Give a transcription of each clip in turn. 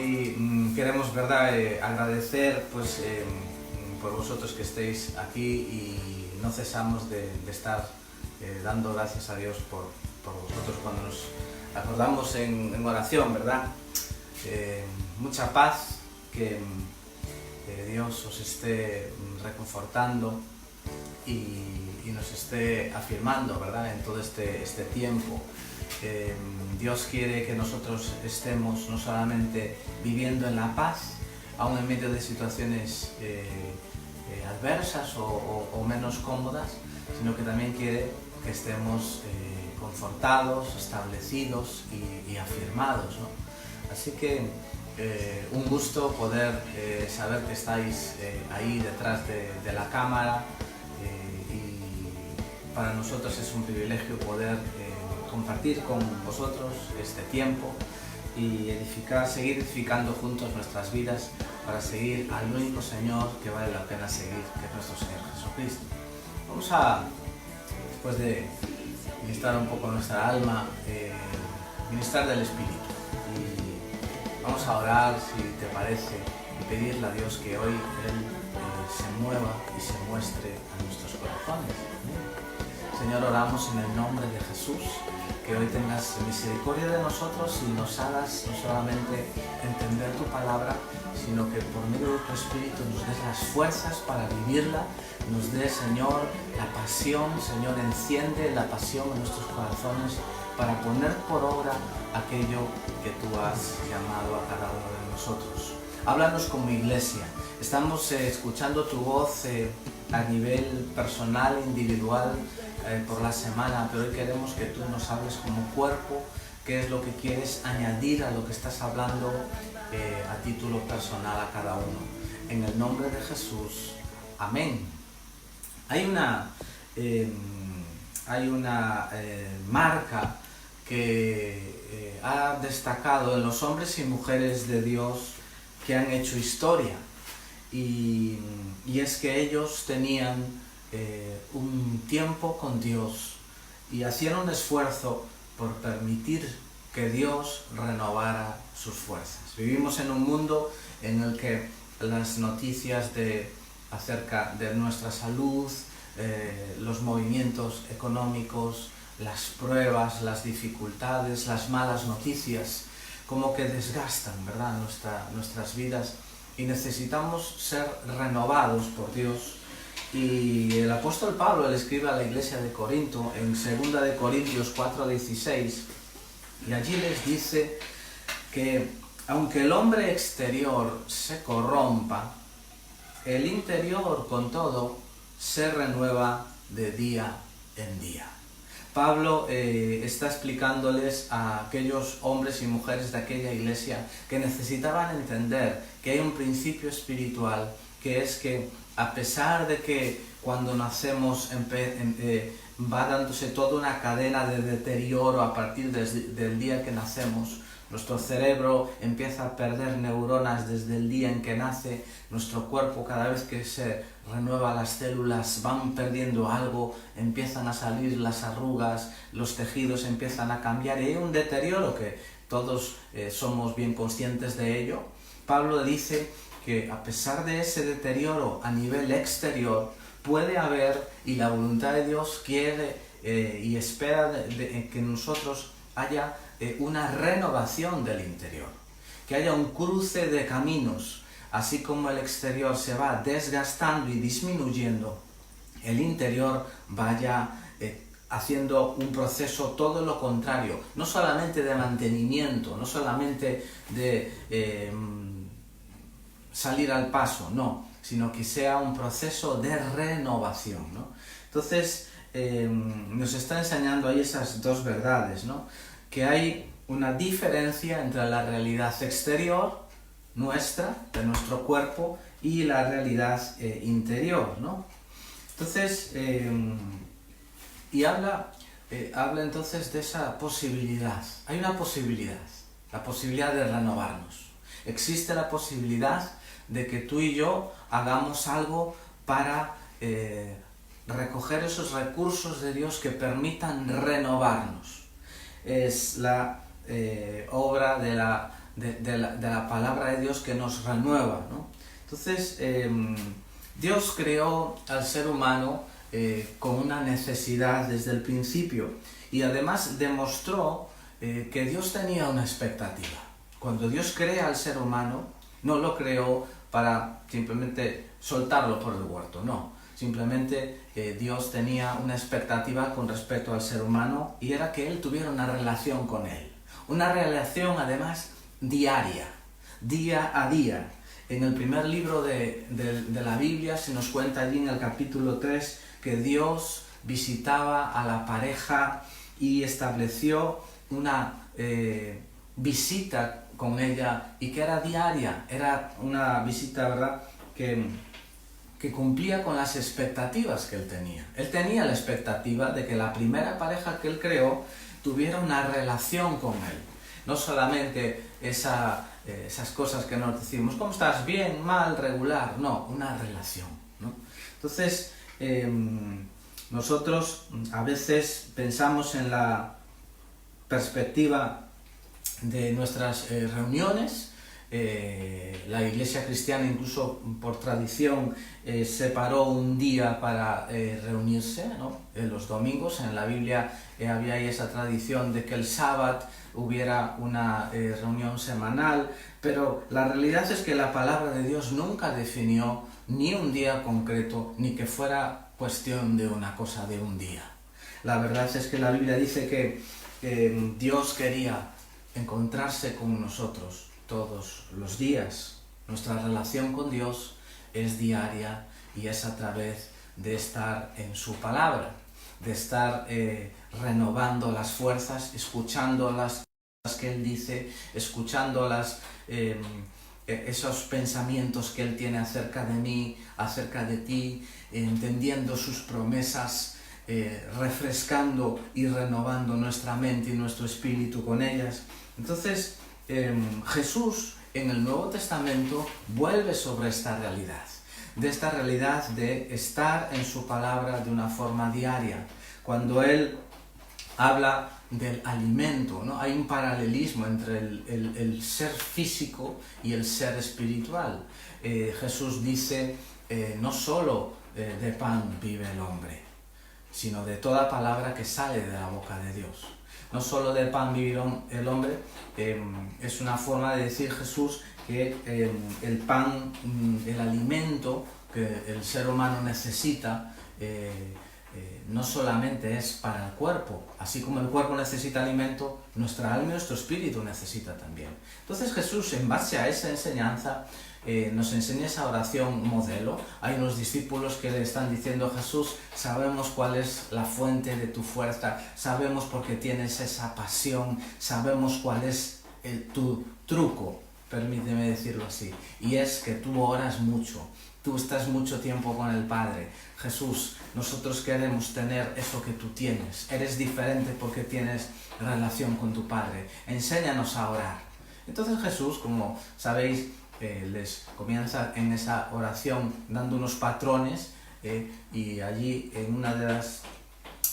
Hoy queremos, ¿verdad?, agradecer por vosotros que estéis aquí y no cesamos de estar dando gracias a Dios por vosotros cuando nos acordamos en oración, ¿verdad? Mucha paz, que Dios os esté reconfortando y nos esté afirmando, ¿verdad?, en todo este tiempo. Dios quiere que nosotros estemos no solamente viviendo en la paz, aún en medio de situaciones adversas o menos cómodas, sino que también quiere que estemos confortados, establecidos y afirmados, ¿no? Así que un gusto poder saber que estáis ahí detrás de la cámara, y para nosotros es un privilegio poder compartir con vosotros este tiempo y seguir edificando juntos nuestras vidas para seguir al único Señor que vale la pena seguir, que es nuestro Señor Jesucristo. Vamos a, después de ministrar un poco nuestra alma, ministrar del Espíritu. Y vamos a orar, si te parece, y pedirle a Dios que hoy Él se mueva y se muestre a nuestros corazones. Señor, oramos en el nombre de Jesús, que hoy tengas misericordia de nosotros y nos hagas no solamente entender tu palabra, sino que por medio de tu Espíritu nos des las fuerzas para vivirla, nos des, Señor, la pasión. Señor, enciende la pasión en nuestros corazones para poner por obra aquello que tú has llamado a cada uno de nosotros. Háblanos como iglesia. Estamos escuchando tu voz a nivel personal, individual, por la semana, pero hoy queremos que tú nos hables como cuerpo, qué es lo que quieres añadir a lo que estás hablando a título personal a cada uno. En el nombre de Jesús. Amén. Hay una marca que ha destacado en los hombres y mujeres de Dios que han hecho historia, y es que ellos tenían un tiempo con Dios y hacían un esfuerzo por permitir que Dios renovara sus fuerzas. Vivimos en un mundo en el que las noticias acerca de nuestra salud, los movimientos económicos, las pruebas, las dificultades, las malas noticias, como que desgastan, ¿verdad?, nuestras vidas, y necesitamos ser renovados por Dios. Y el apóstol Pablo le escribe a la iglesia de Corinto en 2 de Corintios 4:16, y allí les dice que aunque el hombre exterior se corrompa, el interior con todo se renueva de día en día. Pablo está explicándoles a aquellos hombres y mujeres de aquella iglesia que necesitaban entender que hay un principio espiritual, que es que a pesar de que cuando nacemos va dándose toda una cadena de deterioro a partir del día que nacemos, nuestro cerebro empieza a perder neuronas desde el día en que nace, nuestro cuerpo cada vez que se renueva, las células van perdiendo algo, empiezan a salir las arrugas, los tejidos empiezan a cambiar y hay un deterioro que todos somos bien conscientes de ello. Pablo dice que a pesar de ese deterioro a nivel exterior puede haber, y la voluntad de Dios quiere y espera que nosotros haya una renovación del interior, que haya un cruce de caminos. Así como el exterior se va desgastando y disminuyendo, el interior vaya haciendo un proceso todo lo contrario, no solamente de mantenimiento, no solamente de salir al paso, no, sino que sea un proceso de renovación, ¿no? Entonces, nos está enseñando ahí esas dos verdades, ¿no? Que hay una diferencia entre la realidad exterior nuestra, de nuestro cuerpo, y la realidad interior, ¿no? Entonces, y habla entonces de esa posibilidad. Hay una posibilidad, la posibilidad de renovarnos. Existe la posibilidad de que tú y yo hagamos algo para recoger esos recursos de Dios que permitan renovarnos. Es la obra de la de la palabra de Dios que nos renueva, ¿no? Entonces, Dios creó al ser humano con una necesidad desde el principio y además demostró que Dios tenía una expectativa. Cuando Dios crea al ser humano, no lo creó para simplemente soltarlo por el huerto, no. Simplemente Dios tenía una expectativa con respecto al ser humano y era que él tuviera una relación con él. Una relación además diaria, día a día. En el primer libro de la Biblia se nos cuenta allí en el capítulo 3 que Dios visitaba a la pareja y estableció una visita con ella y que era diaria, era una visita, ¿verdad?, que cumplía con las expectativas que él tenía. Él tenía la expectativa de que la primera pareja que él creó tuviera una relación con él. No solamente esas cosas que nos decimos, ¿cómo estás? Bien, mal, regular. No, una relación, ¿no? Entonces, nosotros a veces pensamos en la perspectiva de nuestras reuniones. La Iglesia cristiana incluso por tradición separó un día para reunirse, ¿no? Los domingos. En la Biblia había esa tradición de que el sábado hubiera una reunión semanal, pero la realidad es que la palabra de Dios nunca definió ni un día concreto, ni que fuera cuestión de una cosa de un día. La verdad es que la Biblia dice que Dios quería encontrarse con nosotros todos los días. Nuestra relación con Dios es diaria y es a través de estar en su palabra, de estar renovando las fuerzas, escuchando las cosas que Él dice, escuchando esos pensamientos que Él tiene acerca de mí, acerca de ti, entendiendo sus promesas, refrescando y renovando nuestra mente y nuestro espíritu con ellas. Entonces, Jesús en el Nuevo Testamento vuelve sobre esta realidad, de esta realidad de estar en su palabra de una forma diaria. Cuando Él habla del alimento, ¿no? Hay un paralelismo entre el ser físico y el ser espiritual. Jesús dice, no solo de pan vive el hombre, sino de toda palabra que sale de la boca de Dios. No solo de pan vivirá el hombre, es una forma de decir Jesús que el pan, el alimento que el ser humano necesita, no solamente es para el cuerpo, así como el cuerpo necesita alimento, nuestra alma y nuestro espíritu necesita también. Entonces Jesús, en base a esa enseñanza, nos enseña esa oración modelo. Hay unos discípulos que le están diciendo a Jesús, sabemos cuál es la fuente de tu fuerza, sabemos por qué tienes esa pasión, sabemos cuál es tu truco, permíteme decirlo así, y es que tú oras mucho, tú estás mucho tiempo con el Padre. Jesús, nosotros queremos tener eso que tú tienes, eres diferente porque tienes relación con tu Padre, enséñanos a orar. Entonces Jesús, como sabéis, les comienza en esa oración dando unos patrones, y allí en una de las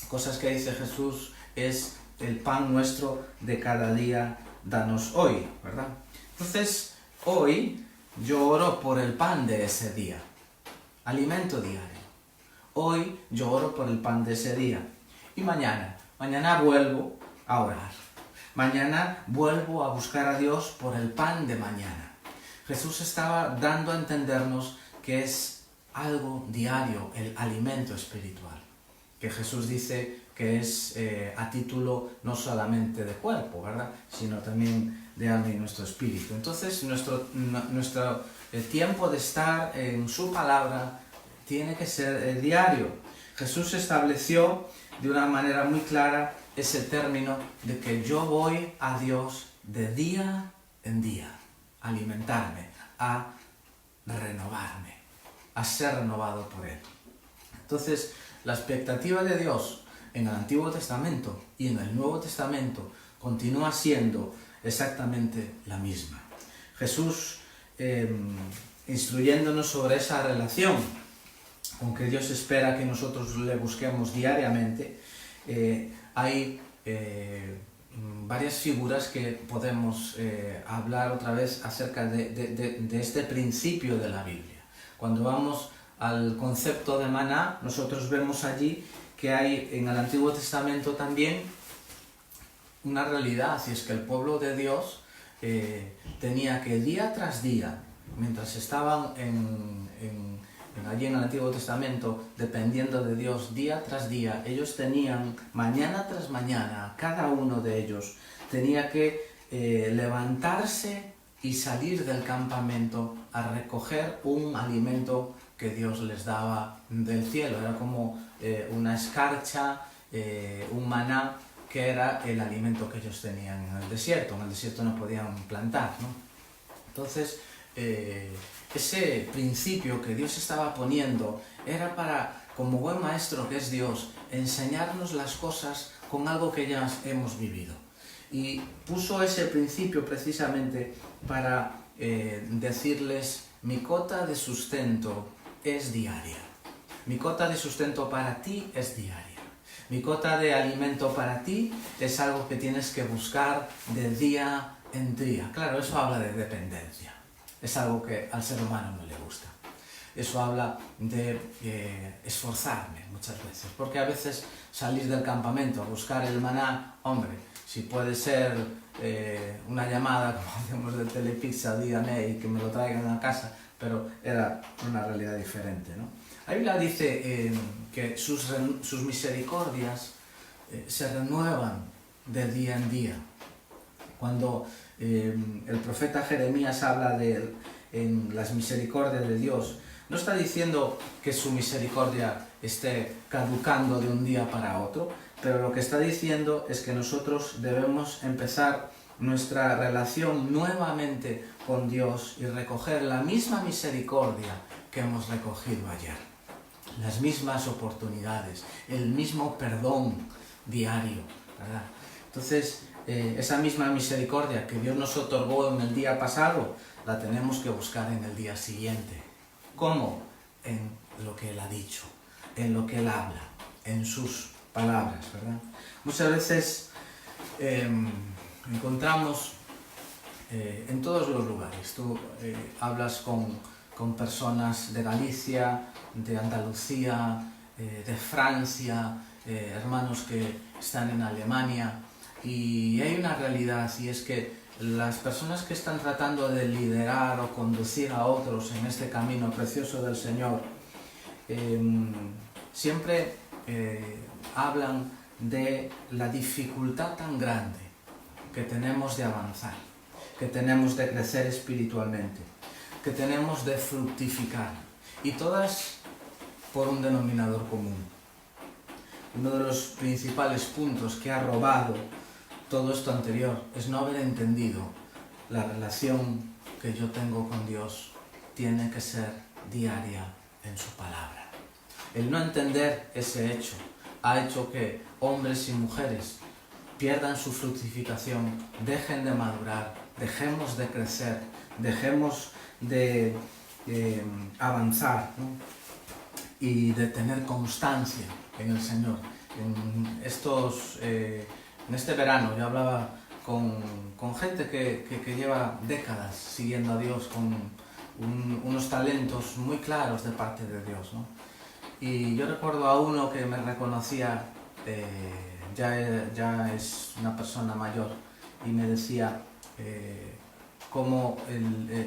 cosas que dice Jesús es el pan nuestro de cada día, danos hoy, ¿verdad? Entonces, hoy yo oro por el pan de ese día, alimento diario. Hoy yo oro por el pan de ese día. Y mañana vuelvo a orar. Mañana vuelvo a buscar a Dios por el pan de mañana. Jesús estaba dando a entendernos que es algo diario, el alimento espiritual. Que Jesús dice que es a título no solamente de cuerpo, ¿verdad?, sino también de alma y nuestro espíritu. Entonces, nuestro tiempo de estar en su palabra tiene que ser diario. Jesús estableció de una manera muy clara ese término de que yo voy a Dios de día en día, a alimentarme, a renovarme, a ser renovado por Él. Entonces, la expectativa de Dios en el Antiguo Testamento y en el Nuevo Testamento continúa siendo exactamente la misma. Jesús, instruyéndonos sobre esa relación con que Dios espera que nosotros le busquemos diariamente, hay varias figuras que podemos hablar otra vez acerca de este principio de la Biblia. Cuando vamos al concepto de maná, nosotros vemos allí que hay en el Antiguo Testamento también una realidad, y es que el pueblo de Dios tenía que día tras día, mientras estaban allí en el Antiguo Testamento, dependiendo de Dios día tras día, ellos tenían, mañana tras mañana, cada uno de ellos tenía que levantarse y salir del campamento a recoger un alimento que Dios les daba del cielo. Era como una escarcha, un maná, que era el alimento que ellos tenían en el desierto. En el desierto no podían plantar, ¿no? Entonces, ese principio que Dios estaba poniendo era para, como buen maestro que es Dios, enseñarnos las cosas con algo que ya hemos vivido. Y puso ese principio precisamente para decirles: mi cota de sustento es diaria. Mi cota de sustento para ti es diaria. Mi cota de alimento para ti es algo que tienes que buscar de día en día. Claro, eso habla de dependencia. Es algo que al ser humano no le gusta. Eso habla de esforzarme muchas veces. Porque a veces salir del campamento a buscar el maná, hombre, si puede ser una llamada, como hacemos de Telepizza, dígame, y que me lo traigan a casa, pero era una realidad diferente, ¿no? La Biblia dice que sus misericordias se renuevan de día en día. Cuando el profeta Jeremías habla de las misericordias de Dios, no está diciendo que su misericordia esté caducando de un día para otro, pero lo que está diciendo es que nosotros debemos empezar nuestra relación nuevamente con Dios y recoger la misma misericordia que hemos recogido ayer. Las mismas oportunidades, el mismo perdón diario, ¿verdad? Entonces, esa misma misericordia que Dios nos otorgó en el día pasado, la tenemos que buscar en el día siguiente. ¿Cómo? En lo que Él ha dicho, en lo que Él habla, en sus palabras, ¿verdad? Muchas veces encontramos en todos los lugares. Tú hablas con personas de Galicia, de Andalucía, de Francia, hermanos que están en Alemania, y hay una realidad, y es que las personas que están tratando de liderar o conducir a otros en este camino precioso del Señor, siempre hablan de la dificultad tan grande que tenemos de avanzar, que tenemos de crecer espiritualmente, que tenemos de fructificar, y todas por un denominador común. Uno de los principales puntos que ha robado todo esto anterior es no haber entendido la relación que yo tengo con Dios tiene que ser diaria en su palabra. El no entender ese hecho ha hecho que hombres y mujeres pierdan su fructificación, dejen de madurar, dejemos de crecer, dejemos de avanzar, ¿no? Y de tener constancia en el Señor. En este verano yo hablaba con gente que lleva décadas siguiendo a Dios, con unos talentos muy claros de parte de Dios, ¿no? Y yo recuerdo a uno que me reconocía, ya es una persona mayor, y me decía cómo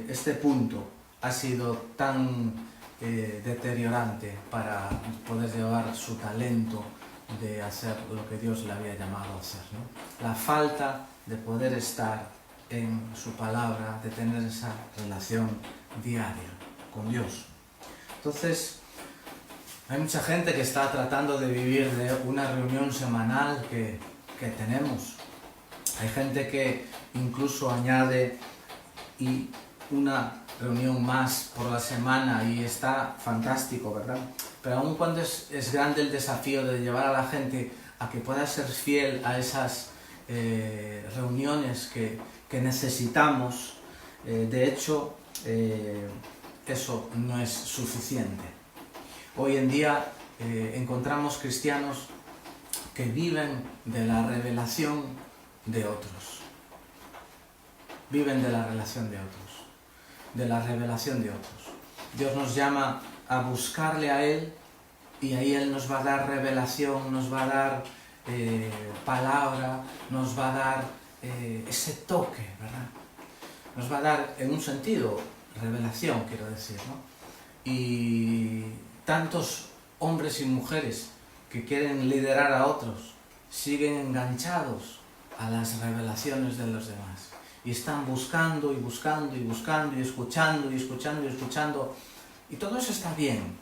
este punto ha sido tan deteriorante para poder llevar su talento de hacer lo que Dios le había llamado a hacer, ¿no? La falta de poder estar en su palabra, de tener esa relación diaria con Dios. Entonces, hay mucha gente que está tratando de vivir de una reunión semanal que tenemos. Hay gente que incluso añade y una reunión más por la semana, y está fantástico, ¿verdad? Pero aun cuando es grande el desafío de llevar a la gente a que pueda ser fiel a esas reuniones que necesitamos, de hecho, eso no es suficiente. Hoy en día encontramos cristianos que viven de la revelación de otros. Viven de la relación de otros, de la revelación de otros. Dios nos llama a buscarle a Él y ahí Él nos va a dar revelación, nos va a dar palabra, nos va a dar ese toque, ¿verdad? Nos va a dar, en un sentido, revelación, quiero decir, ¿no? Y tantos hombres y mujeres que quieren liderar a otros siguen enganchados a las revelaciones de los demás y están buscando y buscando y buscando y escuchando y escuchando y escuchando, y todo eso está bien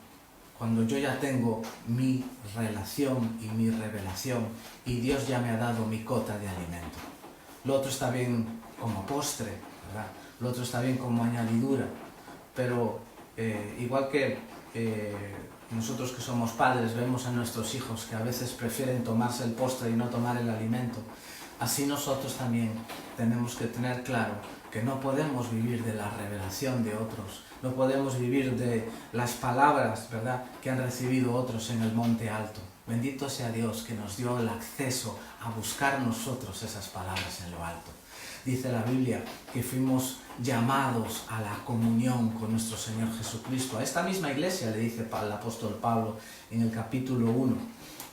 cuando yo ya tengo mi relación y mi revelación y Dios ya me ha dado mi cota de alimento. Lo otro está bien como postre, ¿verdad? Lo otro está bien como añadidura, pero igual que nosotros que somos padres vemos a nuestros hijos que a veces prefieren tomarse el postre y no tomar el alimento, así nosotros también tenemos que tener claro que no podemos vivir de la revelación de otros, no podemos vivir de las palabras, ¿verdad?, que han recibido otros en el monte alto. Bendito sea Dios que nos dio el acceso a buscar nosotros esas palabras en lo alto. Dice la Biblia que fuimos llamados a la comunión con nuestro Señor Jesucristo. A esta misma iglesia le dice el apóstol Pablo en el capítulo 1.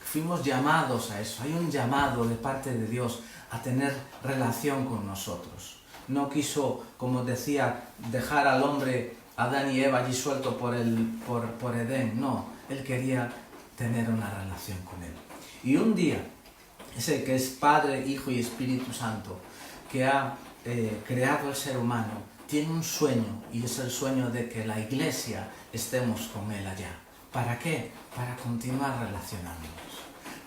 Fuimos llamados a eso. Hay un llamado de parte de Dios a tener relación con nosotros. No quiso, como decía, dejar al hombre, Adán y Eva, allí suelto por Edén. No, Él quería tener una relación con Él. Y un día, ese que es Padre, Hijo y Espíritu Santo, que ha creado el ser humano, tiene un sueño, y es el sueño de que la iglesia estemos con Él allá. ¿Para qué? Para continuar relacionándonos,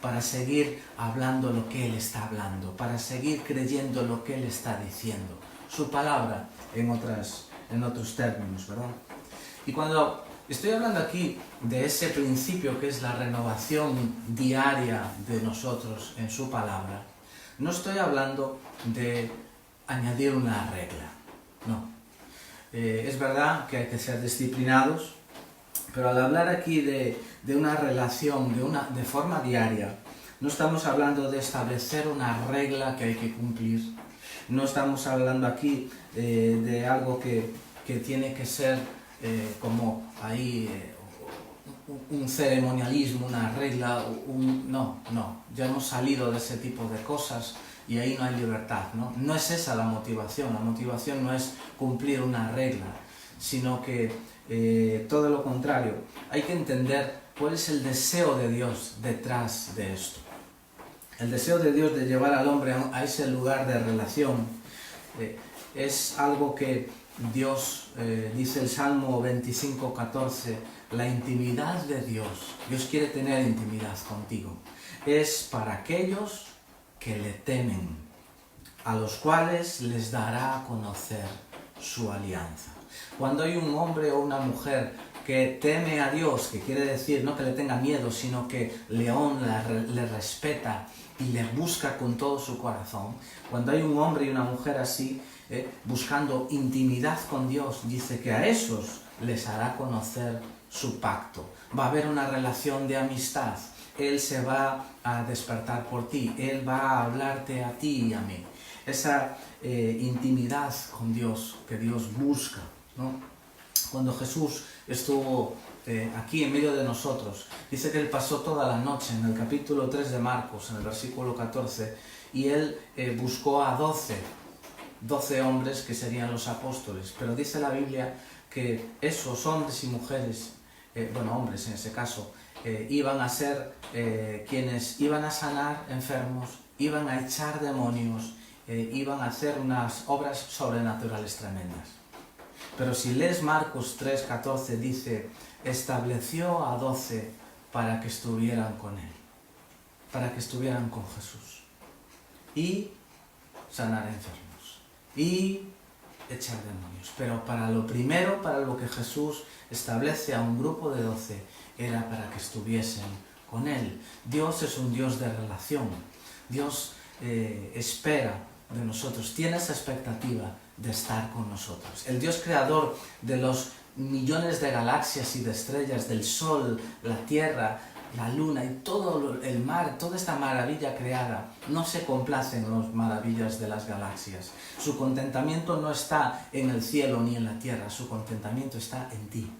para seguir hablando lo que Él está hablando, para seguir creyendo lo que Él está diciendo, su palabra en otros términos, ¿verdad? Y cuando estoy hablando aquí de ese principio que es la renovación diaria de nosotros en su palabra, no estoy hablando de añadir una regla, no. Es verdad que hay que ser disciplinados, pero al hablar aquí de una relación, de forma diaria, no estamos hablando de establecer una regla que hay que cumplir, no estamos hablando aquí de algo que tiene que ser como ahí un ceremonialismo, una regla, no, ya hemos salido de ese tipo de cosas y ahí no hay libertad, ¿no? No es esa la motivación no es cumplir una regla, sino que todo lo contrario, hay que entender cuál es el deseo de Dios detrás de esto. El deseo de Dios de llevar al hombre a ese lugar de relación es algo que Dios, dice el Salmo 25:14, la intimidad de Dios, Dios quiere tener intimidad contigo, es para aquellos que le temen, a los cuales les dará a conocer su alianza. Cuando hay un hombre o una mujer que teme a Dios, que quiere decir no que le tenga miedo, sino que le honra, le respeta y le busca con todo su corazón, cuando hay un hombre y una mujer así, buscando intimidad con Dios, dice que a esos les hará conocer su pacto. Va a haber una relación de amistad. Él se va a despertar por ti. Él va a hablarte a ti y a mí. Esa intimidad con Dios que Dios busca, ¿no? Cuando Jesús estuvo aquí en medio de nosotros, dice que Él pasó toda la noche en el capítulo 3 de Marcos, en el versículo 14, y Él buscó a 12 hombres que serían los apóstoles, pero dice la Biblia que esos hombres y mujeres, hombres en ese caso, iban a ser quienes iban a sanar enfermos, iban a echar demonios, iban a hacer unas obras sobrenaturales tremendas. Pero si lees Marcos 3:14, dice, estableció a 12 para que estuvieran con Él, para que estuvieran con Jesús, y sanar enfermos, y echar demonios. Pero para lo primero, para lo que Jesús establece a un grupo de 12, era para que estuviesen con Él. Dios es un Dios de relación. Dios espera de nosotros, tiene esa expectativa de estar con nosotros. El Dios creador de los millones de galaxias y de estrellas, del Sol, la Tierra, la luna y todo el mar, toda esta maravilla creada, no se complace en las maravillas de las galaxias. Su contentamiento no está en el cielo ni en la tierra, su contentamiento está en ti,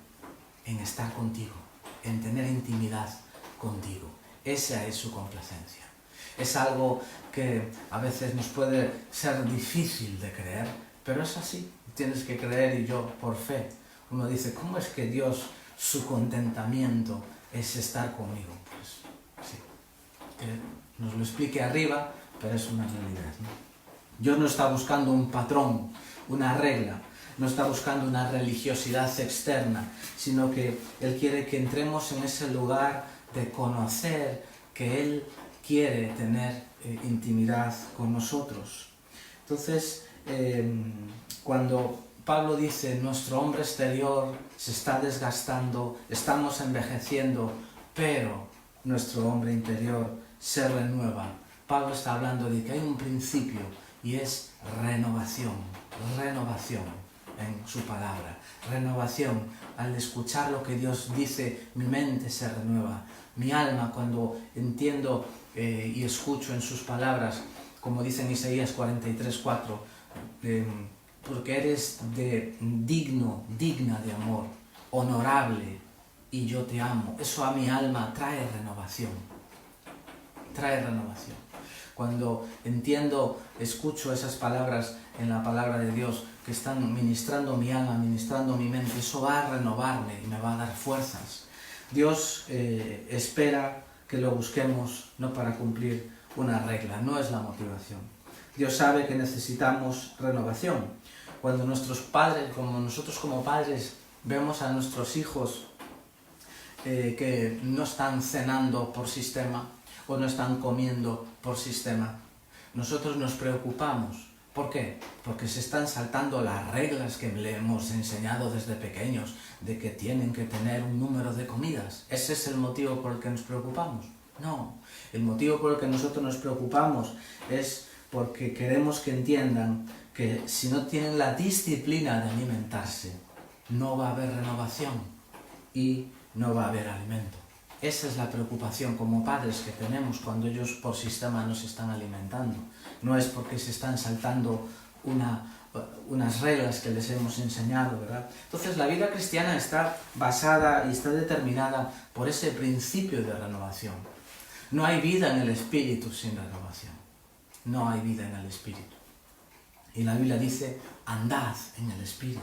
en estar contigo, en tener intimidad contigo. Esa es su complacencia. Es algo que a veces nos puede ser difícil de creer, pero es así. Tienes que creer, y yo por fe. Uno dice, ¿cómo es que Dios, su contentamiento es estar conmigo? Pues sí, que nos lo explique arriba, pero es una realidad, ¿no? Dios no está buscando un patrón, una regla, no está buscando una religiosidad externa, sino que Él quiere que entremos en ese lugar de conocer que Él quiere tener intimidad con nosotros. Entonces, cuando Pablo dice, nuestro hombre exterior se está desgastando, estamos envejeciendo, pero nuestro hombre interior se renueva. Pablo está hablando de que hay un principio y es renovación, renovación en su palabra, renovación. Al escuchar lo que Dios dice, mi mente se renueva, mi alma cuando entiendo y escucho en sus palabras, como dice en Isaías 43:4, porque eres digna de amor, honorable, y yo te amo. Eso a mi alma trae renovación. Trae renovación. Cuando entiendo, escucho esas palabras en la palabra de Dios que están ministrando mi alma, ministrando mi mente, eso va a renovarme y me va a dar fuerzas. Dios espera que lo busquemos no para cumplir una regla, no es la motivación. Dios sabe que necesitamos renovación. Cuando nuestros padres, como nosotros como padres, vemos a nuestros hijos que no están cenando por sistema o no están comiendo por sistema, nosotros nos preocupamos. ¿Por qué? Porque se están saltando las reglas que le hemos enseñado desde pequeños, de que tienen que tener un número de comidas. ¿Ese es el motivo por el que nos preocupamos? No, el motivo por el que nosotros nos preocupamos es porque queremos que entiendan que si no tienen la disciplina de alimentarse, no va a haber renovación y no va a haber alimento. Esa es la preocupación como padres que tenemos cuando ellos por sistema nos están alimentando. No es porque se están saltando unas reglas que les hemos enseñado, ¿verdad? Entonces la vida cristiana está basada y está determinada por ese principio de renovación. No hay vida en el espíritu sin renovación. No hay vida en el espíritu. Y la Biblia dice, andad en el espíritu.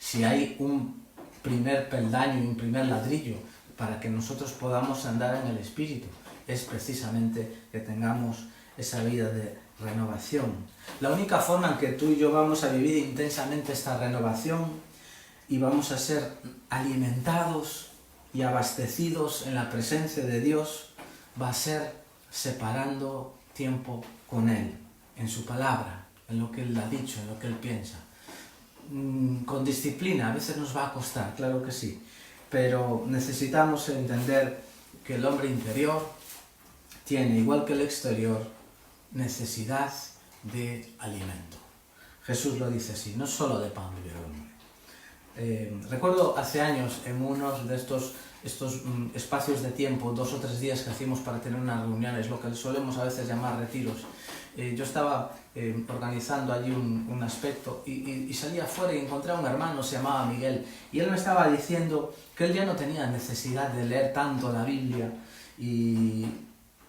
Si hay un primer peldaño y un primer ladrillo para que nosotros podamos andar en el espíritu, es precisamente que tengamos esa vida de renovación. La única forma en que tú y yo vamos a vivir intensamente esta renovación y vamos a ser alimentados y abastecidos en la presencia de Dios va a ser separando tiempo con Él, en su palabra, en lo que Él ha dicho, en lo que Él piensa. Con disciplina, a veces nos va a costar, claro que sí, pero necesitamos entender que el hombre interior tiene, igual que el exterior, necesidad de alimento. Jesús lo dice así, no solo de pan vive el hombre. Recuerdo hace años en unos de estos espacios de tiempo, 2 o 3 días que hacíamos para tener unas reuniones, lo que solemos a veces llamar retiros, yo estaba organizando allí un aspecto y salía afuera y encontré a un hermano, se llamaba Miguel, y él me estaba diciendo que él ya no tenía necesidad de leer tanto la Biblia, y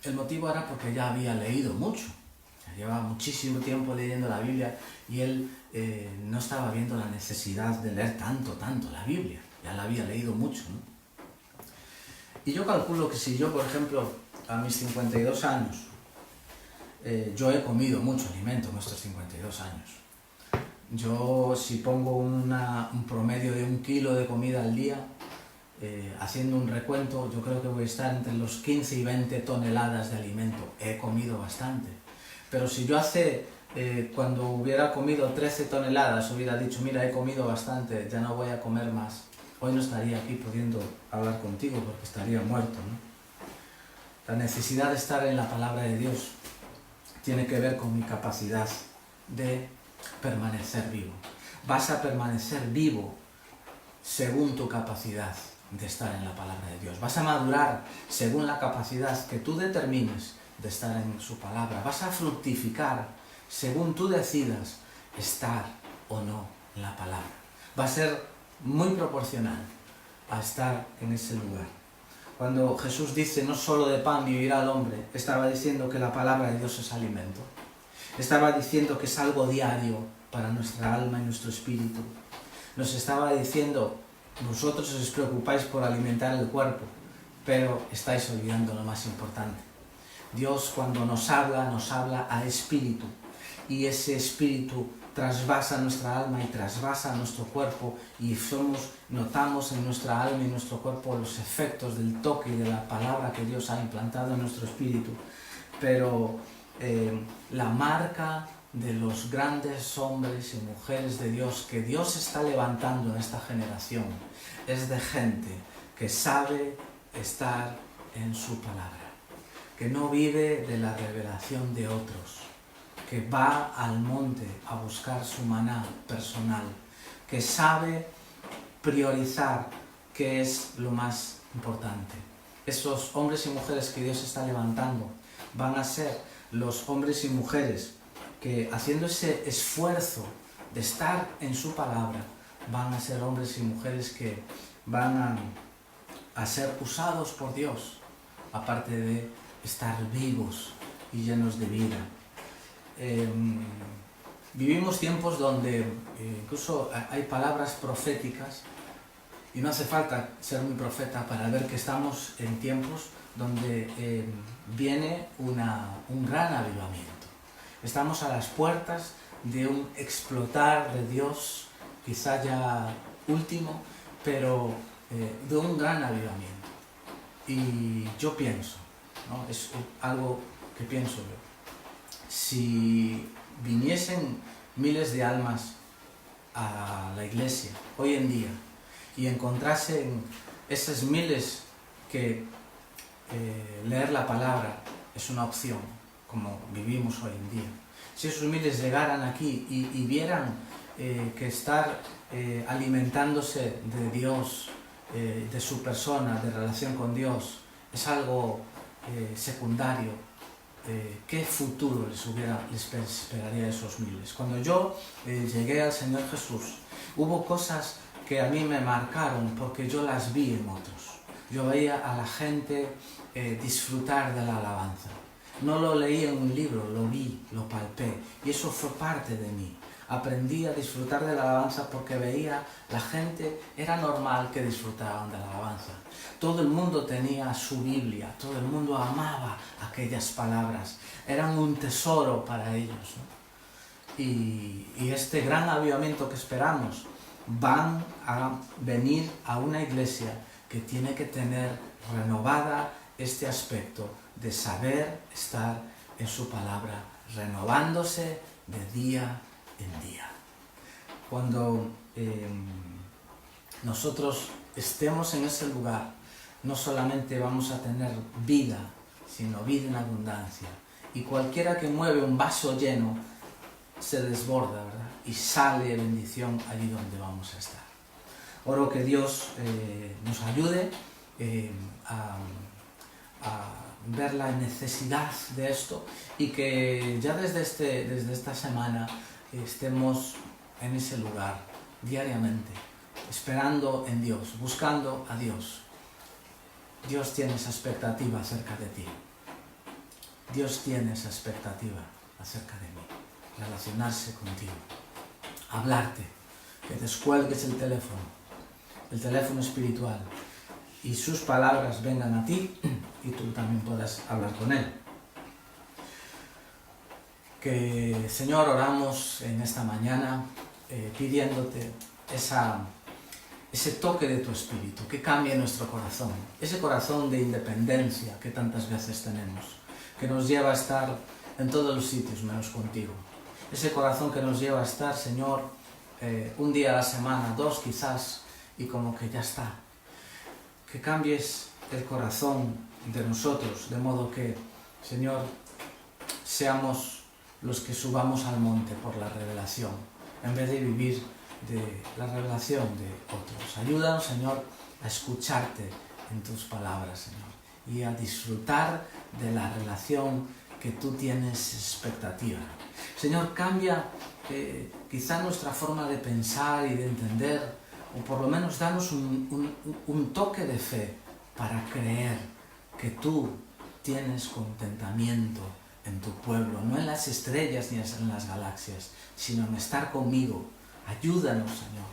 el motivo era porque ya había leído mucho, llevaba muchísimo tiempo leyendo la Biblia y él no estaba viendo la necesidad de leer tanto la Biblia, ya la había leído mucho, ¿no? Y yo calculo que si yo, por ejemplo, a mis 52 años, yo he comido mucho alimento en estos 52 años. Yo, si pongo un promedio de 1 kilo de comida al día, haciendo un recuento, yo creo que voy a estar entre los 15 y 20 toneladas de alimento. He comido bastante. Pero si yo cuando hubiera comido 13 toneladas, hubiera dicho, mira, he comido bastante, ya no voy a comer más, hoy no estaría aquí pudiendo hablar contigo porque estaría muerto, ¿no? La necesidad de estar en la palabra de Dios tiene que ver con mi capacidad de permanecer vivo. Vas a permanecer vivo según tu capacidad de estar en la palabra de Dios. Vas a madurar según la capacidad que tú determines de estar en su palabra. Vas a fructificar según tú decidas estar o no en la palabra. Va a ser muy proporcional a estar en ese lugar. Cuando Jesús dice no solo de pan vivirá el hombre, estaba diciendo que la palabra de Dios es alimento. Estaba diciendo que es algo diario para nuestra alma y nuestro espíritu. Nos estaba diciendo, vosotros os preocupáis por alimentar el cuerpo, pero estáis olvidando lo más importante. Dios cuando nos habla a espíritu, y ese espíritu trasvasa nuestra alma y trasvasa nuestro cuerpo, y notamos en nuestra alma y nuestro cuerpo los efectos del toque y de la palabra que Dios ha implantado en nuestro espíritu. Pero la marca de los grandes hombres y mujeres de Dios que Dios está levantando en esta generación es de gente que sabe estar en su palabra, que no vive de la revelación de otros, que va al monte a buscar su maná personal, que sabe priorizar qué es lo más importante. Esos hombres y mujeres que Dios está levantando van a ser los hombres y mujeres que, haciendo ese esfuerzo de estar en su palabra, van a ser hombres y mujeres que van a ser usados por Dios, aparte de estar vivos y llenos de vida. Vivimos tiempos donde incluso hay palabras proféticas, y no hace falta ser muy profeta para ver que estamos en tiempos donde viene un gran avivamiento. Estamos a las puertas de un explotar de Dios, quizá ya último, pero de un gran avivamiento. Y yo pienso, ¿no? Es algo que pienso yo. Si viniesen miles de almas a la iglesia hoy en día y encontrasen esas miles que leer la palabra es una opción, como vivimos hoy en día, si esos miles llegaran aquí y vieran que estar alimentándose de Dios, de su persona, de relación con Dios, es algo secundario, ¿qué futuro les esperaría a esos miles? Cuando yo llegué al Señor Jesús, hubo cosas que a mí me marcaron porque yo las vi en otros. Yo veía a la gente disfrutar de la alabanza. No lo leí en un libro, lo vi, lo palpé, y eso fue parte de mí. Aprendí a disfrutar de la alabanza porque veía la gente, era normal que disfrutaban de la alabanza. Todo el mundo tenía su Biblia, todo el mundo amaba aquellas palabras, eran un tesoro para ellos, ¿no? Y este gran avivamiento que esperamos van a venir a una iglesia que tiene que tener renovada este aspecto de saber estar en su palabra, renovándose de día en día. Cuando nosotros estemos en ese lugar, no solamente vamos a tener vida, sino vida en abundancia. Y cualquiera que mueve un vaso lleno se desborda, ¿verdad? Y sale bendición allí donde vamos a estar. Oro que Dios nos ayude a ver la necesidad de esto y que ya desde esta semana estemos en ese lugar diariamente, esperando en Dios, buscando a Dios. Dios tiene esa expectativa acerca de ti. Dios tiene esa expectativa acerca de mí. Relacionarse contigo, hablarte, que descuelgues el teléfono espiritual, y sus palabras vengan a ti y tú también puedas hablar con Él. Que, Señor, oramos en esta mañana pidiéndote ese toque de tu Espíritu, que cambie nuestro corazón, ese corazón de independencia que tantas veces tenemos, que nos lleva a estar en todos los sitios menos contigo. Ese corazón que nos lleva a estar, Señor, un día a la semana, 2 quizás, y como que ya está. Que cambies el corazón de nosotros, de modo que, Señor, seamos los que subamos al monte por la revelación, en vez de vivir de la revelación de otros. Ayúdanos, Señor, a escucharte en tus palabras, Señor, y a disfrutar de la relación que tú tienes expectativa. Señor, cambia quizá nuestra forma de pensar y de entender, o por lo menos danos un toque de fe para creer que tú tienes contentamiento en tu pueblo, no en las estrellas ni en las galaxias, sino en estar conmigo. Ayúdanos, Señor.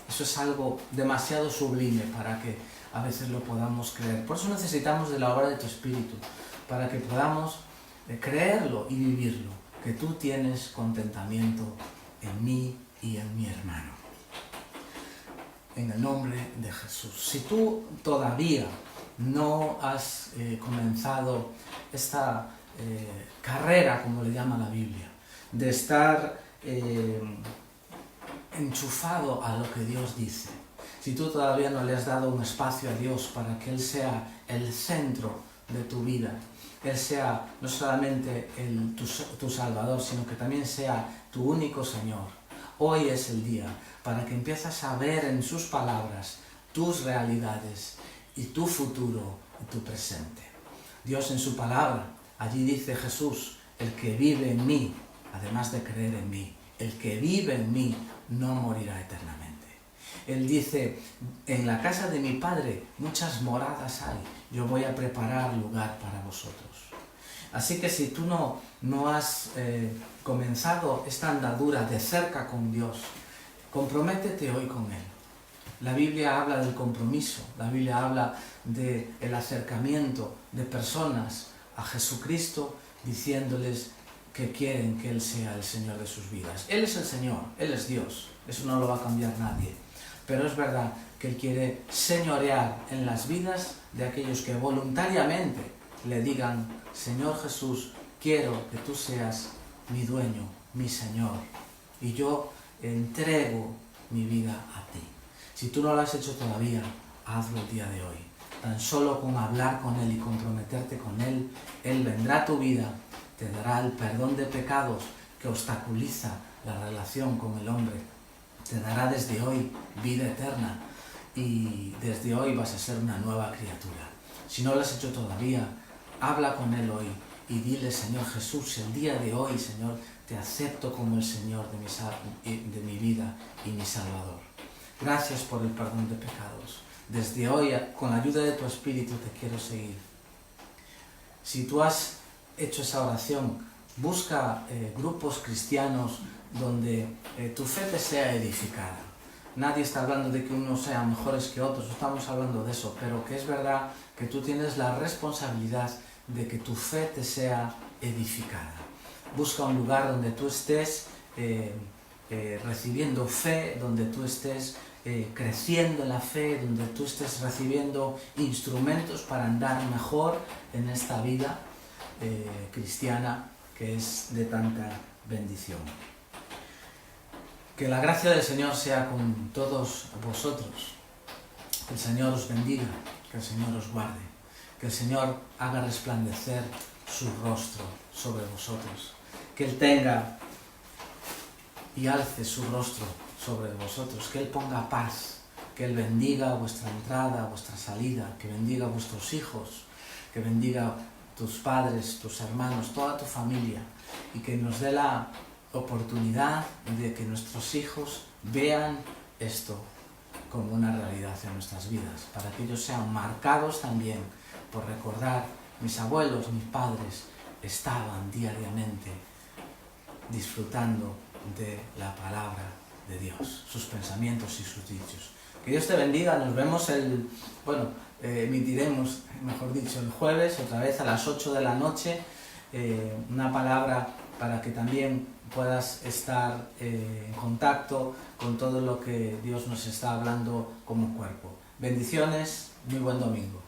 Eso es algo demasiado sublime para que a veces lo podamos creer. Por eso necesitamos de la obra de tu Espíritu, para que podamos creerlo y vivirlo, que tú tienes contentamiento en mí y en mi hermano. En el nombre de Jesús. Si tú todavía no has comenzado esta carrera, como le llama la Biblia, de estar enchufado a lo que Dios dice, si tú todavía no le has dado un espacio a Dios para que Él sea el centro de tu vida, Él sea no solamente tu Salvador, sino que también sea tu único Señor, hoy es el día para que empieces a ver en sus palabras tus realidades y tu futuro y tu presente. Dios en su palabra, allí dice Jesús, el que vive en mí, además de creer en mí, el que vive en mí no morirá eternamente. Él dice, en la casa de mi Padre muchas moradas hay, yo voy a preparar lugar para vosotros. Así que si tú no has comenzado esta andadura de cerca con Dios, comprométete hoy con Él. La Biblia habla del compromiso, la Biblia habla del acercamiento de personas a Jesucristo, diciéndoles que quieren que Él sea el Señor de sus vidas. Él es el Señor, Él es Dios, eso no lo va a cambiar nadie. Pero es verdad que Él quiere señorear en las vidas de aquellos que voluntariamente le digan, Señor Jesús, quiero que tú seas mi dueño, mi Señor, y yo entrego mi vida a ti. Si tú no lo has hecho todavía, hazlo el día de hoy. Tan solo con hablar con Él y comprometerte con Él, Él vendrá a tu vida, te dará el perdón de pecados que obstaculiza la relación con el hombre, te dará desde hoy vida eterna y desde hoy vas a ser una nueva criatura. Si no lo has hecho todavía, habla con Él hoy y dile, Señor Jesús, el día de hoy, Señor, te acepto como el Señor de mi vida y mi Salvador. Gracias por el perdón de pecados. Desde hoy, con la ayuda de tu Espíritu, te quiero seguir. Si tú has hecho esa oración, busca grupos cristianos donde tu fe te sea edificada. Nadie está hablando de que unos sean mejores que otros, no estamos hablando de eso, pero que es verdad que tú tienes la responsabilidad de que tu fe te sea edificada. Busca un lugar donde tú estés recibiendo fe, donde tú estés creciendo en la fe, donde tú estés recibiendo instrumentos para andar mejor en esta vida cristiana que es de tanta bendición. Que la gracia del Señor sea con todos vosotros. Que el Señor os bendiga, que el Señor os guarde, que el Señor haga resplandecer su rostro sobre vosotros, que Él tenga y alce su rostro sobre vosotros, que Él ponga paz, que Él bendiga vuestra entrada, vuestra salida, que bendiga vuestros hijos, que bendiga tus padres, tus hermanos, toda tu familia, y que nos dé la oportunidad de que nuestros hijos vean esto como una realidad en nuestras vidas, para que ellos sean marcados también por recordar, mis abuelos, mis padres estaban diariamente disfrutando de la palabra de Dios, sus pensamientos y sus dichos. Que Dios te bendiga, nos vemos emitiremos, mejor dicho, el jueves, otra vez a las 8 de la noche, una palabra para que también puedas estar en contacto con todo lo que Dios nos está hablando como cuerpo. Bendiciones, muy buen domingo.